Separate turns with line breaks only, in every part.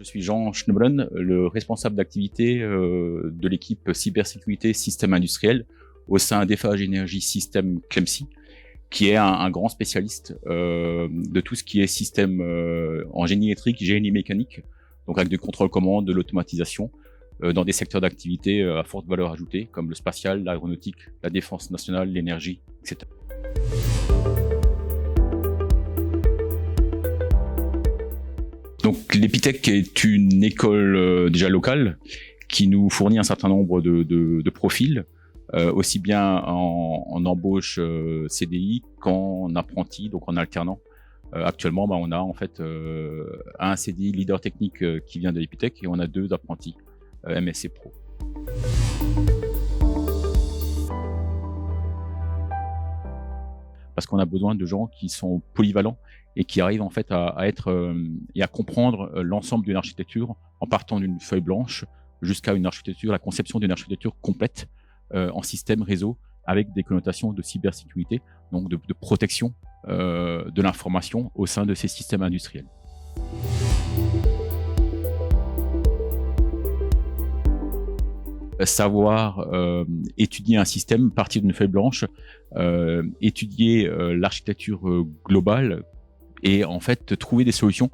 Je suis Jean Schneebelen, le responsable d'activité de l'équipe cybersécurité système industriel au sein d'Eiffage Énergie Système Clemcy, qui est un grand spécialiste de tout ce qui est système en génie électrique, génie mécanique, donc avec du contrôle commande, de l'automatisation, dans des secteurs d'activité à forte valeur ajoutée, comme le spatial, l'aéronautique, la défense nationale, l'énergie, etc. Donc l'Epitech est une école déjà locale qui nous fournit un certain nombre de profils, aussi bien en embauche CDI qu'en apprenti, donc en alternant. Actuellement, on a en fait un CDI leader technique qui vient de l'Epitech et on a 2 apprentis MSC Pro. Parce qu'on a besoin de gens qui sont polyvalents et qui arrivent en fait à être et à comprendre l'ensemble d'une architecture en partant d'une feuille blanche jusqu'à une architecture, la conception d'une architecture complète en système réseau avec des connotations de cybersécurité, donc de protection de l'information au sein de ces systèmes industriels. Savoir étudier un système, partir d'une feuille blanche, étudier l'architecture globale et en fait trouver des solutions,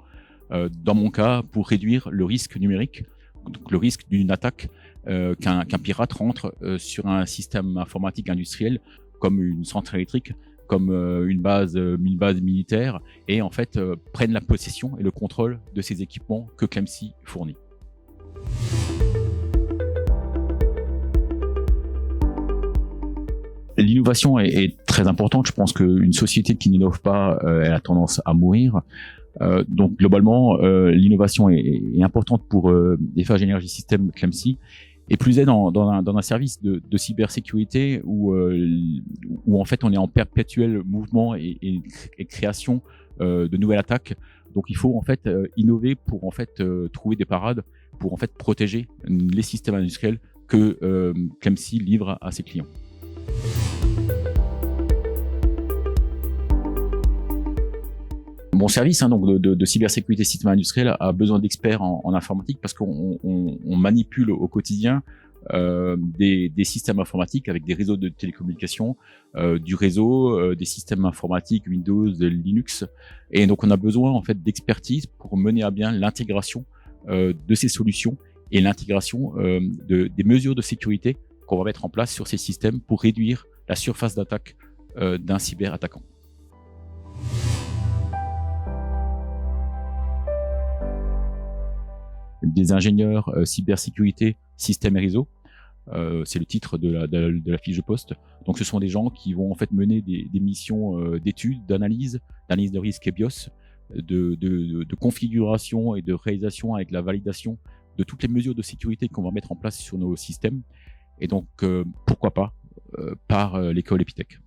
dans mon cas, pour réduire le risque numérique, donc le risque d'une attaque, qu'un pirate rentre sur un système informatique industriel comme une centrale électrique, comme une base militaire et en fait prenne la possession et le contrôle de ces équipements que Clemcy fournit. L'innovation est très importante. Je pense qu'une société qui n'innove pas, elle a tendance à mourir. Donc globalement, l'innovation est importante pour Eiffage Énergie Système Clemcy, et plus est dans un service de cybersécurité où en fait on est en perpétuel mouvement et création de nouvelles attaques. Donc il faut en fait innover pour en fait trouver des parades pour en fait protéger les systèmes industriels que Clemcy livre à ses clients. Mon service donc de cybersécurité système industriel a besoin d'experts en informatique parce qu'on manipule au quotidien des systèmes informatiques avec des réseaux de télécommunications, du réseau, des systèmes informatiques Windows, Linux, et donc on a besoin en fait d'expertise pour mener à bien l'intégration de ces solutions et l'intégration des mesures de sécurité qu'on va mettre en place sur ces systèmes pour réduire la surface d'attaque d'un cyberattaquant. Des ingénieurs cybersécurité, système et réseau, c'est le titre de la fiche de poste. Donc ce sont des gens qui vont en fait mener des missions d'études, d'analyse de risque et BIOS, de configuration et de réalisation avec la validation de toutes les mesures de sécurité qu'on va mettre en place sur nos systèmes. Et donc pourquoi pas par l'école Epitech.